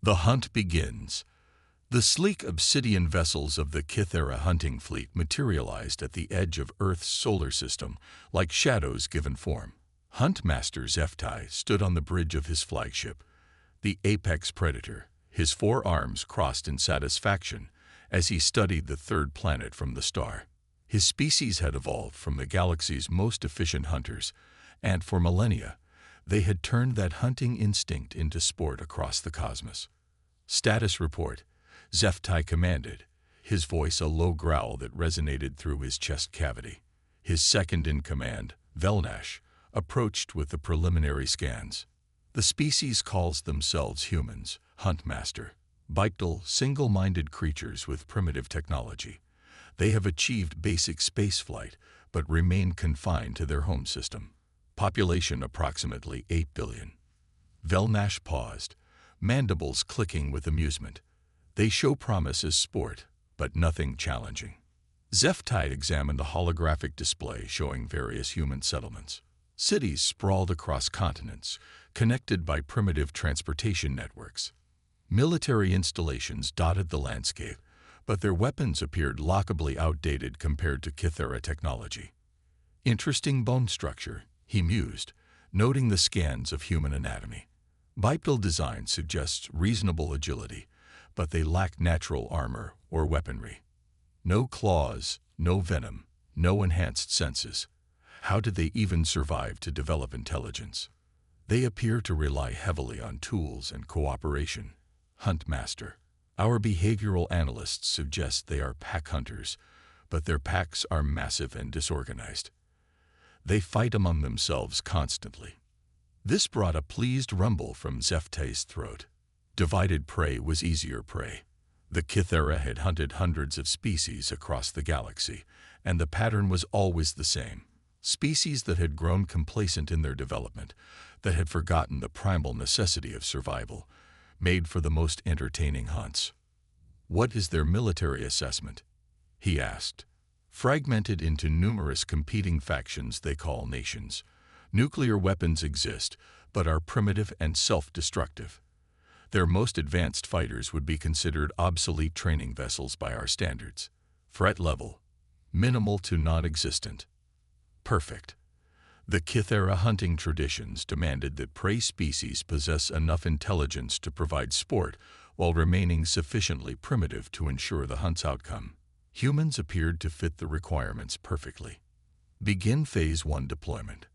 The hunt begins. The sleek obsidian vessels of the Kythera hunting fleet materialized at the edge of Earth's solar system like shadows given form. Huntmaster Zeftai stood on the bridge of his flagship, the apex predator, his four arms crossed in satisfaction as he studied the third planet from the star. His species had evolved from the galaxy's most efficient hunters, and for millennia, they had turned that hunting instinct into sport across the cosmos. Status report, Zeftai commanded, his voice a low growl that resonated through his chest cavity. His second-in-command, Velnash, approached with the preliminary scans. The species calls themselves humans, Huntmaster, bipedal, single-minded creatures with primitive technology. They have achieved basic spaceflight, but remain confined to their home system. Population approximately 8 billion. Velnash paused, mandibles clicking with amusement. They show promise as sport, but nothing challenging. Zeftai examined a holographic display showing various human settlements. Cities sprawled across continents, connected by primitive transportation networks. Military installations dotted the landscape, but their weapons appeared laughably outdated compared to Kythera technology. Interesting bone structure, he mused, noting the scans of human anatomy. Bipedal design suggests reasonable agility, but they lack natural armor or weaponry. No claws, no venom, no enhanced senses. How did they even survive to develop intelligence? They appear to rely heavily on tools and cooperation. Huntmaster. Our behavioral analysts suggest they are pack hunters, but their packs are massive and disorganized. They fight among themselves constantly. This brought a pleased rumble from Zeftai's throat. Divided prey was easier prey. The Kythera had hunted hundreds of species across the galaxy, and the pattern was always the same. Species that had grown complacent in their development, that had forgotten the primal necessity of survival, made for the most entertaining hunts. What is their military assessment? He asked. Fragmented into numerous competing factions they call nations. Nuclear weapons exist, but are primitive and self-destructive. Their most advanced fighters would be considered obsolete training vessels by our standards. Threat level, minimal to non-existent. Perfect. The Kythera hunting traditions demanded that prey species possess enough intelligence to provide sport while remaining sufficiently primitive to ensure the hunt's outcome. Humans appeared to fit the requirements perfectly. Begin Phase 1 deployment,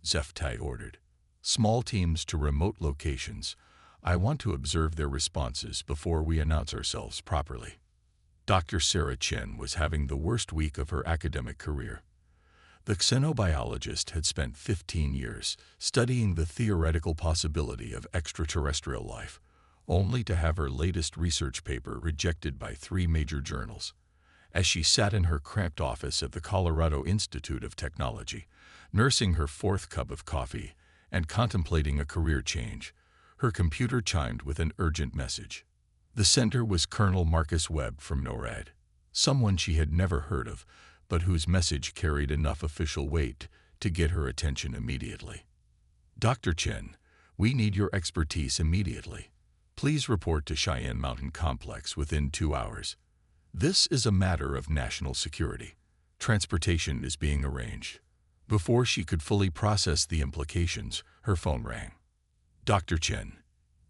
Zeftai ordered. Small teams to remote locations. I want to observe their responses before we announce ourselves properly. Dr. Sarah Chen was having the worst week of her academic career. The xenobiologist had spent 15 years studying the theoretical possibility of extraterrestrial life, only to have her latest research paper rejected by 3 major journals. As she sat in her cramped office at the Colorado Institute of Technology, nursing her 4th cup of coffee and contemplating a career change, her computer chimed with an urgent message. The sender was Colonel Marcus Webb from NORAD, someone she had never heard of, but whose message carried enough official weight to get her attention immediately. Dr. Chen, we need your expertise immediately. Please report to Cheyenne Mountain Complex within 2 hours. This is a matter of national security. Transportation is being arranged. Before she could fully process the implications, her phone rang. Dr. Chen,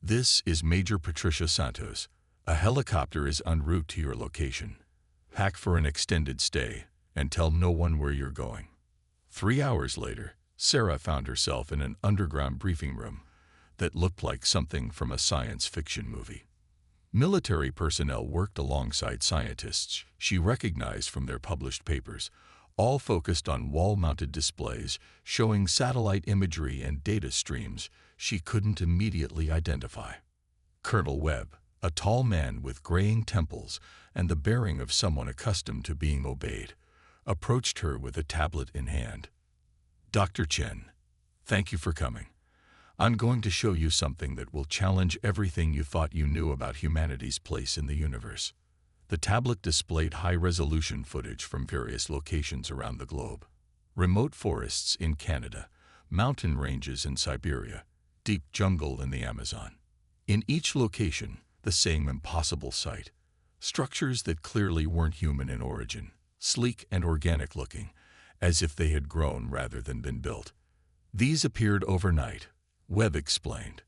this is Major Patricia Santos. A helicopter is en route to your location. Pack for an extended stay and tell no one where you're going. 3 hours later, Sarah found herself in an underground briefing room that looked like something from a science fiction movie. Military personnel worked alongside scientists she recognized from their published papers, all focused on wall-mounted displays showing satellite imagery and data streams she couldn't immediately identify. Colonel Webb, a tall man with graying temples and the bearing of someone accustomed to being obeyed, approached her with a tablet in hand. Dr. Chen, thank you for coming. I'm going to show you something that will challenge everything you thought you knew about humanity's place in the universe. The tablet displayed high-resolution footage from various locations around the globe. Remote forests in Canada, mountain ranges in Siberia, deep jungle in the Amazon. In each location, the same impossible sight. Structures that clearly weren't human in origin, sleek and organic-looking, as if they had grown rather than been built. These appeared overnight, Webb explained.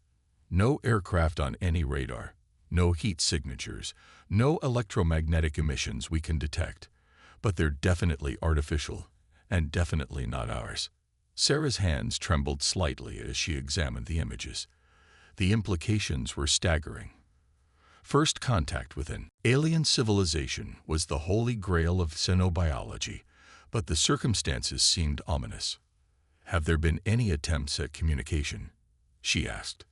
No aircraft on any radar, no heat signatures, no electromagnetic emissions we can detect. But they're definitely artificial, and definitely not ours. Sarah's hands trembled slightly as she examined the images. The implications were staggering. First contact with an alien civilization was the holy grail of xenobiology, but the circumstances seemed ominous. "Have there been any attempts at communication?" she asked.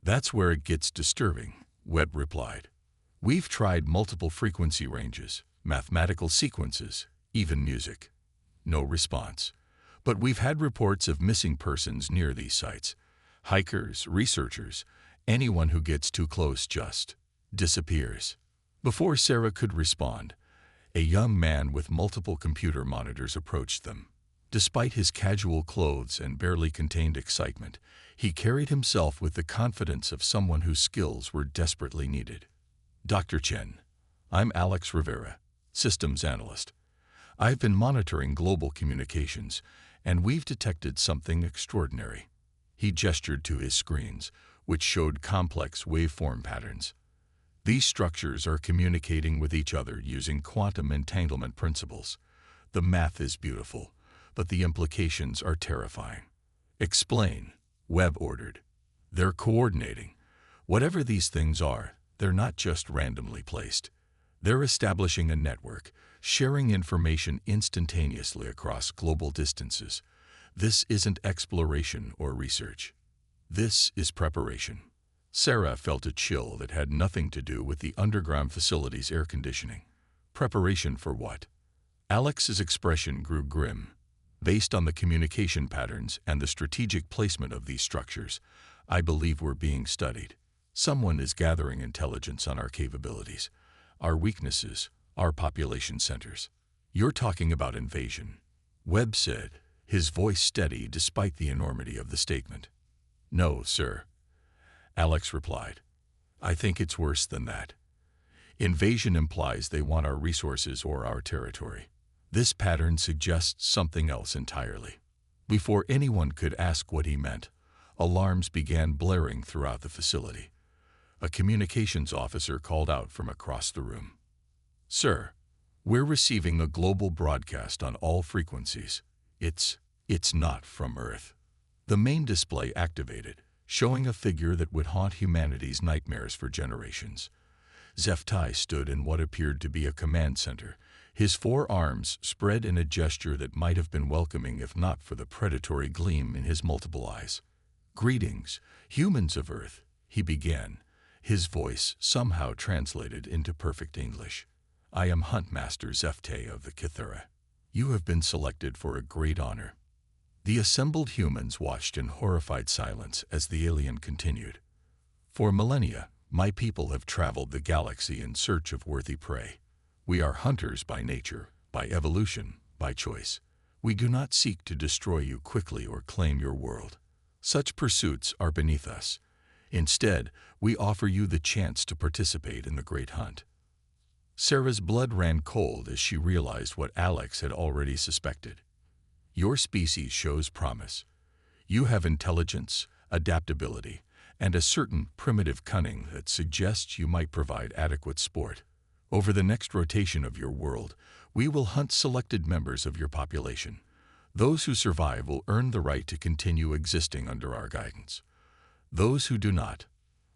"That's where it gets disturbing," Webb replied. "We've tried multiple frequency ranges, mathematical sequences, even music. No response. But we've had reports of missing persons near these sites. Hikers, researchers, anyone who gets too close just disappears." Before Sarah could respond, a young man with multiple computer monitors approached them. Despite his casual clothes and barely contained excitement, he carried himself with the confidence of someone whose skills were desperately needed. "Dr. Chen, I'm Alex Rivera, systems analyst. I've been monitoring global communications, and we've detected something extraordinary." He gestured to his screens, which showed complex waveform patterns. "These structures are communicating with each other using quantum entanglement principles. The math is beautiful, but the implications are terrifying." "Explain," Webb ordered. "They're coordinating. Whatever these things are, they're not just randomly placed. They're establishing a network, sharing information instantaneously across global distances. This isn't exploration or research. This is preparation." Sarah felt a chill that had nothing to do with the underground facility's air conditioning. Preparation for what? Alex's expression grew grim. "Based on the communication patterns and the strategic placement of these structures, I believe we're being studied. Someone is gathering intelligence on our capabilities, our weaknesses, our population centers." "You're talking about invasion," Webb said, his voice steady despite the enormity of the statement. "No, sir," Alex replied. "I think it's worse than that. Invasion implies they want our resources or our territory. This pattern suggests something else entirely." Before anyone could ask what he meant, alarms began blaring throughout the facility. A communications officer called out from across the room. "Sir, we're receiving a global broadcast on all frequencies. It's not from Earth." The main display activated, showing a figure that would haunt humanity's nightmares for generations. Zeftai stood in what appeared to be a command center, his 4 arms spread in a gesture that might have been welcoming if not for the predatory gleam in his multiple eyes. "Greetings, humans of Earth," he began, his voice somehow translated into perfect English. "I am Huntmaster Zeftai of the Kithera. You have been selected for a great honor." The assembled humans watched in horrified silence as the alien continued. "For millennia, my people have traveled the galaxy in search of worthy prey. We are hunters by nature, by evolution, by choice. We do not seek to destroy you quickly or claim your world. Such pursuits are beneath us. Instead, we offer you the chance to participate in the great hunt." Sarah's blood ran cold as she realized what Alex had already suspected. "Your species shows promise. You have intelligence, adaptability, and a certain primitive cunning that suggests you might provide adequate sport. Over the next rotation of your world, we will hunt selected members of your population. Those who survive will earn the right to continue existing under our guidance. Those who do not,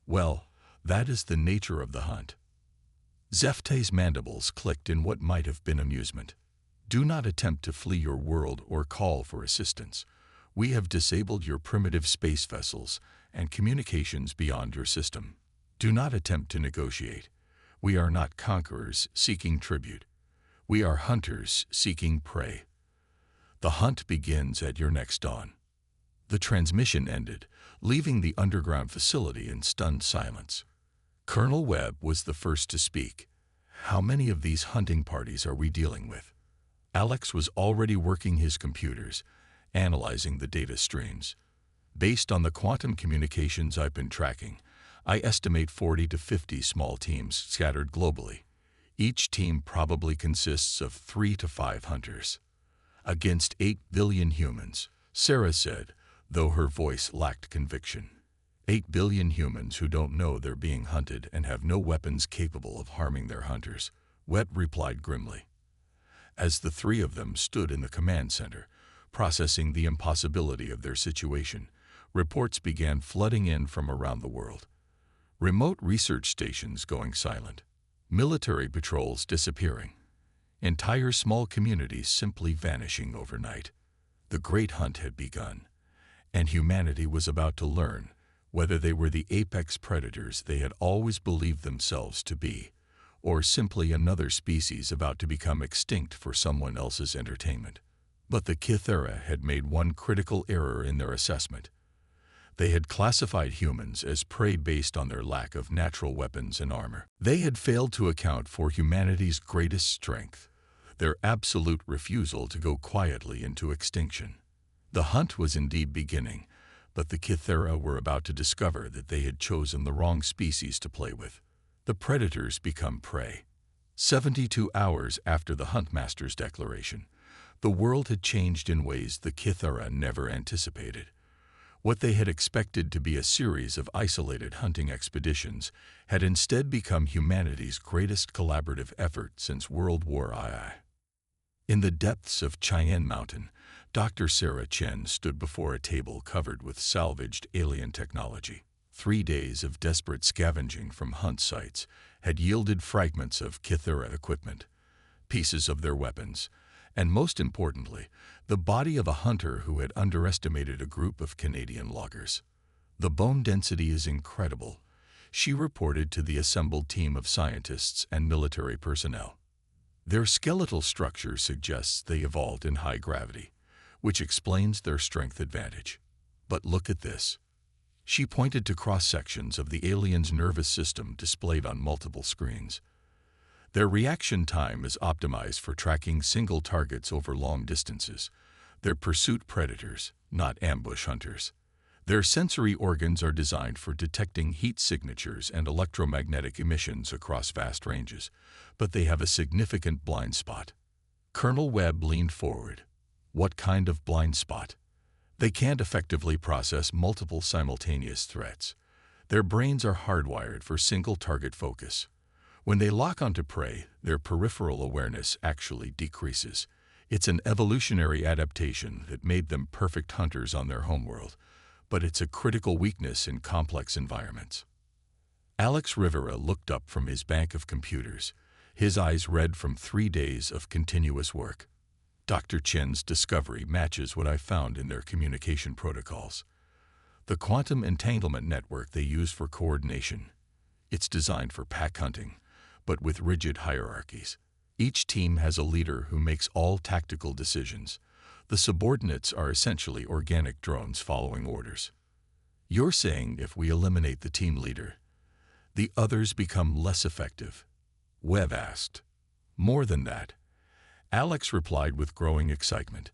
well, that is the nature of the hunt." Zeftai's mandibles clicked in what might have been amusement. "Do not attempt to flee your world or call for assistance. We have disabled your primitive space vessels and communications beyond your system. Do not attempt to negotiate. We are not conquerors seeking tribute. We are hunters seeking prey. The hunt begins at your next dawn." The transmission ended, leaving the underground facility in stunned silence. Colonel Webb was the first to speak. "How many of these hunting parties are we dealing with?" Alex was already working his computers, analyzing the data streams. "Based on the quantum communications I've been tracking, I estimate 40 to 50 small teams scattered globally. Each team probably consists of 3 to 5 hunters. Against 8 billion humans, Sarah said, though her voice lacked conviction. 8 billion humans who don't know they're being hunted and have no weapons capable of harming their hunters, Webb replied grimly. As the three of them stood in the command center, processing the impossibility of their situation, reports began flooding in from around the world. Remote research stations going silent, military patrols disappearing, entire small communities simply vanishing overnight. The Great Hunt had begun, and humanity was about to learn whether they were the apex predators they had always believed themselves to be, or simply another species about to become extinct for someone else's entertainment. But the Kythera had made one critical error in their assessment. They had classified humans as prey based on their lack of natural weapons and armor. They had failed to account for humanity's greatest strength, their absolute refusal to go quietly into extinction. The hunt was indeed beginning, but the Kythera were about to discover that they had chosen the wrong species to play with. The predators become prey. 72 hours after the Huntmaster's declaration, the world had changed in ways the Kythera never anticipated. What they had expected to be a series of isolated hunting expeditions had instead become humanity's greatest collaborative effort since World War II. In the depths of Cheyenne Mountain, Dr. Sarah Chen stood before a table covered with salvaged alien technology. 3 days of desperate scavenging from hunt sites had yielded fragments of Kythera equipment, pieces of their weapons, and most importantly, the body of a hunter who had underestimated a group of Canadian loggers. "The bone density is incredible," she reported to the assembled team of scientists and military personnel. "Their skeletal structure suggests they evolved in high gravity, which explains their strength advantage. But look at this." She pointed to cross-sections of the alien's nervous system displayed on multiple screens. Their reaction time is optimized for tracking single targets over long distances. They're pursuit predators, not ambush hunters. Their sensory organs are designed for detecting heat signatures and electromagnetic emissions across vast ranges, but they have a significant blind spot. Colonel Webb leaned forward. "What kind of blind spot?" "They can't effectively process multiple simultaneous threats. Their brains are hardwired for single-target focus. When they lock onto prey, their peripheral awareness actually decreases. It's an evolutionary adaptation that made them perfect hunters on their homeworld, but it's a critical weakness in complex environments." Alex Rivera looked up from his bank of computers, his eyes red from 3 days of continuous work. "Dr. Chen's discovery matches what I found in their communication protocols. The quantum entanglement network they use for coordination. It's designed for pack hunting, but with rigid hierarchies. Each team has a leader who makes all tactical decisions. The subordinates are essentially organic drones following orders." "You're saying if we eliminate the team leader, the others become less effective?" Webb asked. "More than that," Alex replied with growing excitement.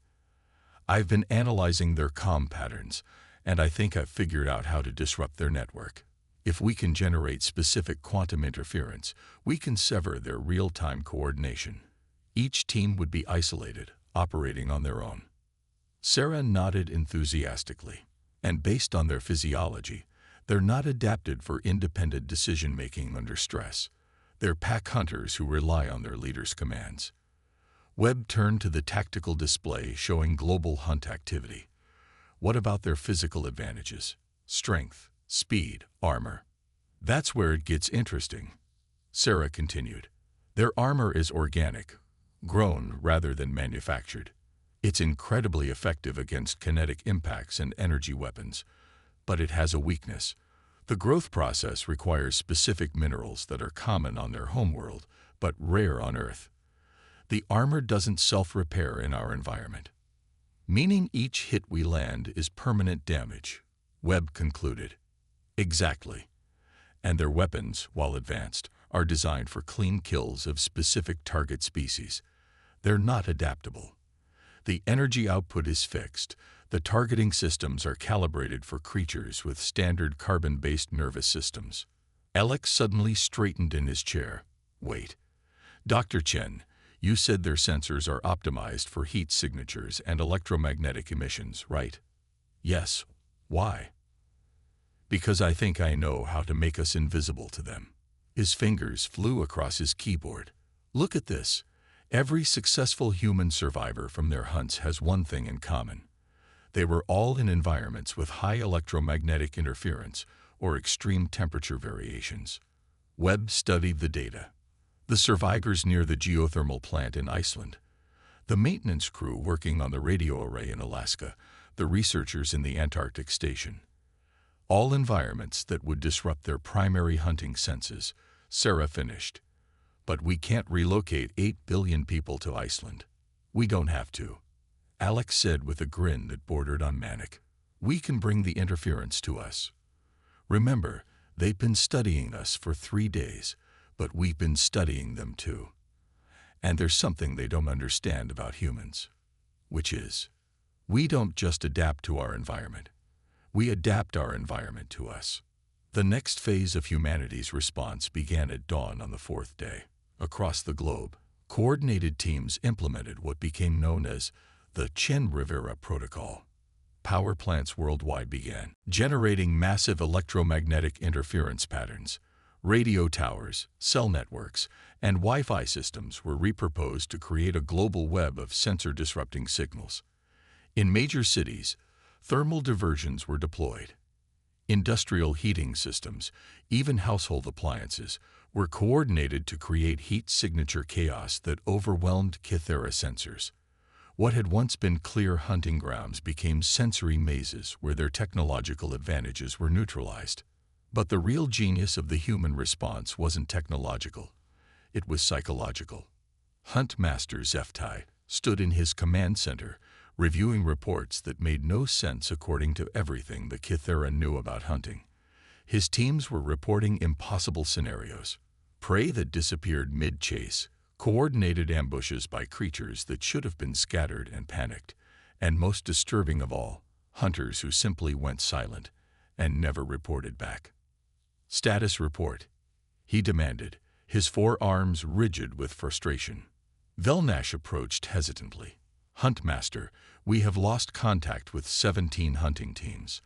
"I've been analyzing their comm patterns, and I think I've figured out how to disrupt their network. If we can generate specific quantum interference, we can sever their real-time coordination. Each team would be isolated, operating on their own." Sarah nodded enthusiastically. "And based on their physiology, they're not adapted for independent decision-making under stress. They're pack hunters who rely on their leader's commands." Webb turned to the tactical display showing global hunt activity. "What about their physical advantages? Strength, speed, armor?" "That's where it gets interesting," Sarah continued. "Their armor is organic, grown rather than manufactured. It's incredibly effective against kinetic impacts and energy weapons, but it has a weakness. The growth process requires specific minerals that are common on their homeworld, but rare on Earth. The armor doesn't self-repair in our environment, meaning each hit we land is permanent damage," Webb concluded. "Exactly. And their weapons, while advanced, are designed for clean kills of specific target species. They're not adaptable. The energy output is fixed. The targeting systems are calibrated for creatures with standard carbon-based nervous systems. Alex suddenly straightened in his chair. Wait. Dr. Chen, you said their sensors are optimized for heat signatures and electromagnetic emissions, right? Yes. Why? Because I think I know how to make us invisible to them. His fingers flew across his keyboard. Look at this. Every successful human survivor from their hunts has one thing in common. They were all in environments with high electromagnetic interference or extreme temperature variations. Webb studied the data. The survivors near the geothermal plant in Iceland, the maintenance crew working on the radio array in Alaska, the researchers in the Antarctic station. All environments that would disrupt their primary hunting senses, Sarah finished. But we can't relocate 8 billion people to Iceland. We don't have to. Alex said with a grin that bordered on manic. We can bring the interference to us. Remember, they've been studying us for 3 days, but we've been studying them too. And there's something they don't understand about humans, which is, we don't just adapt to our environment. We adapt our environment to us. The next phase of humanity's response began at dawn on the 4th day. Across the globe, coordinated teams implemented what became known as the Chen Rivera Protocol. Power plants worldwide began generating massive electromagnetic interference patterns. Radio towers, cell networks, and Wi-Fi systems were repurposed to create a global web of sensor-disrupting signals. In major cities, thermal diversions were deployed. Industrial heating systems, even household appliances, were coordinated to create heat signature chaos that overwhelmed Kythera sensors. What had once been clear hunting grounds became sensory mazes where their technological advantages were neutralized. But the real genius of the human response wasn't technological. It was psychological. Hunt Master Zeftai stood in his command center, reviewing reports that made no sense according to everything the Kythera knew about hunting. His teams were reporting impossible scenarios. Prey that disappeared mid-chase, coordinated ambushes by creatures that should have been scattered and panicked, and most disturbing of all, hunters who simply went silent and never reported back. Status report, he demanded, his forearms rigid with frustration. Velnash approached hesitantly. Huntmaster, we have lost contact with 17 hunting teams.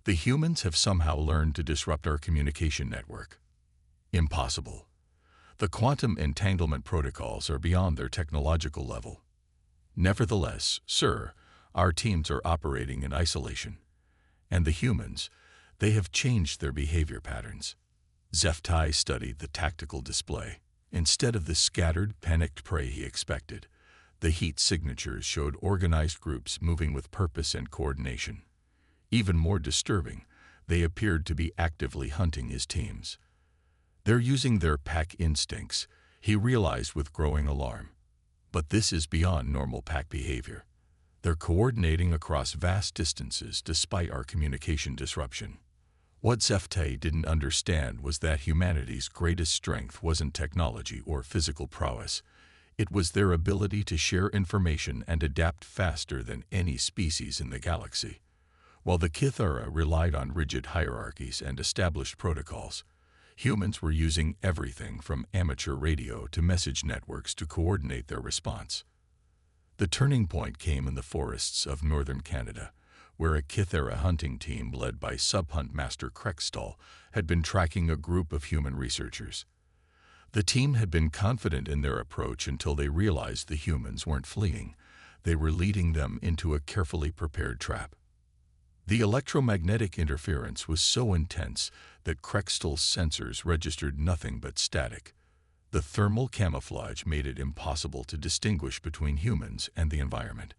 The humans have somehow learned to disrupt our communication network. Impossible. The quantum entanglement protocols are beyond their technological level. Nevertheless, sir, our teams are operating in isolation. And the humans, they have changed their behavior patterns. Zeftai studied the tactical display. Instead of the scattered, panicked prey he expected, the heat signatures showed organized groups moving with purpose and coordination. Even more disturbing, they appeared to be actively hunting his teams. They're using their pack instincts, he realized with growing alarm. But this is beyond normal pack behavior. They're coordinating across vast distances despite our communication disruption. What Zeftai didn't understand was that humanity's greatest strength wasn't technology or physical prowess. It was their ability to share information and adapt faster than any species in the galaxy. While the Kythera relied on rigid hierarchies and established protocols, humans were using everything from amateur radio to message networks to coordinate their response. The turning point came in the forests of northern Canada, where a Kythera hunting team led by Sub-Hunt Master Krextall had been tracking a group of human researchers. The team had been confident in their approach until they realized the humans weren't fleeing. They were leading them into a carefully prepared trap. The electromagnetic interference was so intense that Krextall's sensors registered nothing but static. The thermal camouflage made it impossible to distinguish between humans and the environment.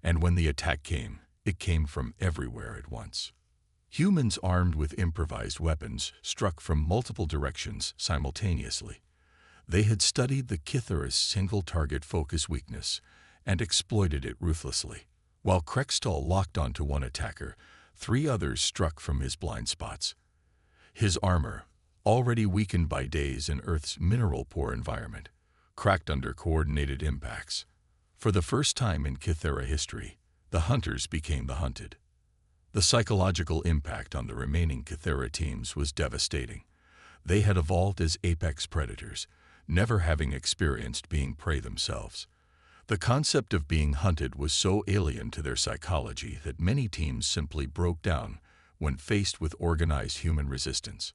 And when the attack came, it came from everywhere at once. Humans armed with improvised weapons struck from multiple directions simultaneously. They had studied the Kythera's single-target focus weakness and exploited it ruthlessly. While Krextall locked onto one attacker, 3 others struck from his blind spots. His armor, already weakened by days in Earth's mineral-poor environment, cracked under coordinated impacts. For the first time in Kythera history, the hunters became the hunted. The psychological impact on the remaining Kythera teams was devastating. They had evolved as apex predators, never having experienced being prey themselves. The concept of being hunted was so alien to their psychology that many teams simply broke down when faced with organized human resistance.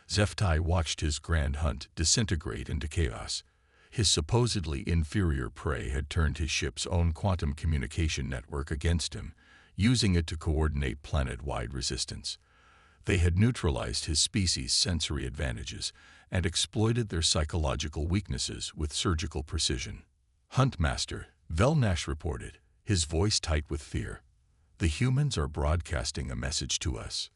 Zeftai watched his grand hunt disintegrate into chaos. His supposedly inferior prey had turned his ship's own quantum communication network against him, using it to coordinate planet-wide resistance. They had neutralized his species' sensory advantages and exploited their psychological weaknesses with surgical precision. Huntmaster, Velnash reported, his voice tight with fear. The humans are broadcasting a message to us.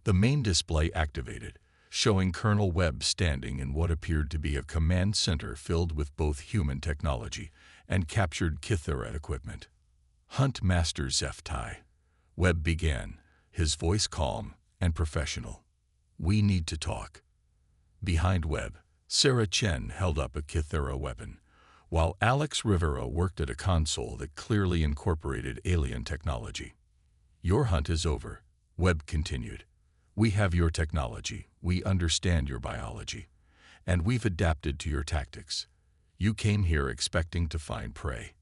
The main display activated, showing Colonel Webb standing in what appeared to be a command center filled with both human technology and captured Kythera equipment. Huntmaster Zeftai. Webb began, his voice calm and professional. We need to talk. Behind Webb, Sarah Chen held up a Kythera weapon, while Alex Rivera worked at a console that clearly incorporated alien technology. Your hunt is over, Webb continued. We have your technology, we understand your biology, and we've adapted to your tactics. You came here expecting to find prey.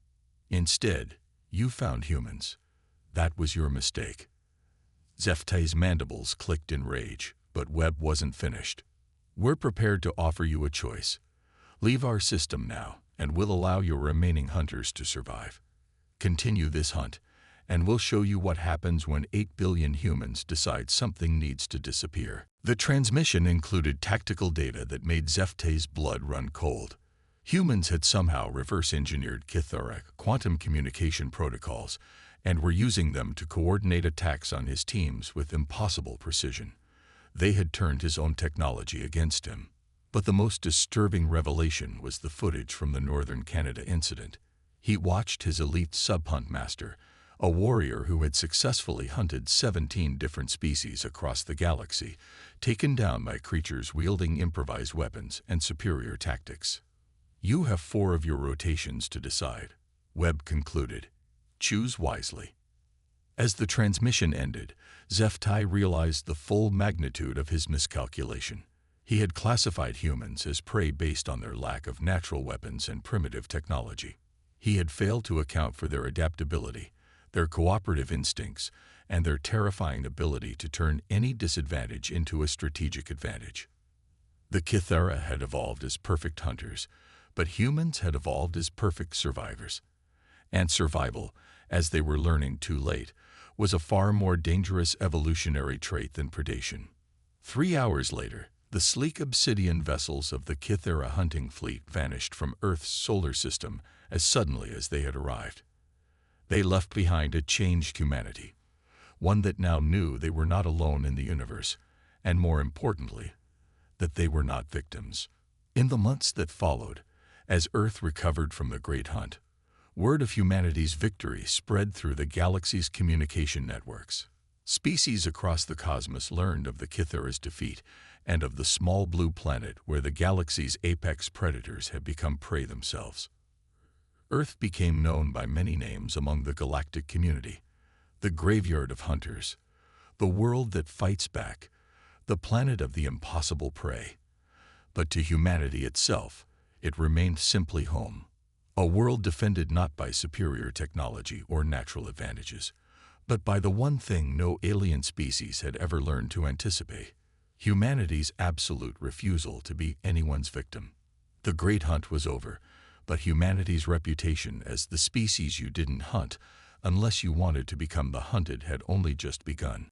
Instead, you found humans. That was your mistake. Zeftai's mandibles clicked in rage, but Webb wasn't finished. We're prepared to offer you a choice. Leave our system now, and we'll allow your remaining hunters to survive. Continue this hunt, and we'll show you what happens when 8 billion humans decide something needs to disappear. The transmission included tactical data that made Zeftai's blood run cold. Humans had somehow reverse-engineered Kythera quantum communication protocols and were using them to coordinate attacks on his teams with impossible precision. They had turned his own technology against him. But the most disturbing revelation was the footage from the Northern Canada incident. He watched his elite sub-huntmaster, a warrior who had successfully hunted 17 different species across the galaxy, taken down by creatures wielding improvised weapons and superior tactics. You have 4 of your rotations to decide, Webb concluded. Choose wisely. As the transmission ended, Zeftai realized the full magnitude of his miscalculation. He had classified humans as prey based on their lack of natural weapons and primitive technology. He had failed to account for their adaptability, their cooperative instincts, and their terrifying ability to turn any disadvantage into a strategic advantage. The Kythera had evolved as perfect hunters, but humans had evolved as perfect survivors. And survival, as they were learning too late, was a far more dangerous evolutionary trait than predation. 3 hours later, the sleek obsidian vessels of the Kythera hunting fleet vanished from Earth's solar system as suddenly as they had arrived. They left behind a changed humanity, one that now knew they were not alone in the universe, and more importantly, that they were not victims. In the months that followed, as Earth recovered from the Great Hunt, word of humanity's victory spread through the galaxy's communication networks. Species across the cosmos learned of the Kythera's defeat and of the small blue planet where the galaxy's apex predators had become prey themselves. Earth became known by many names among the galactic community: the graveyard of hunters, the world that fights back, the planet of the impossible prey. But to humanity itself, it remained simply home. A world defended not by superior technology or natural advantages, but by the one thing no alien species had ever learned to anticipate: humanity's absolute refusal to be anyone's victim. The Great Hunt was over, but humanity's reputation as the species you didn't hunt unless you wanted to become the hunted had only just begun.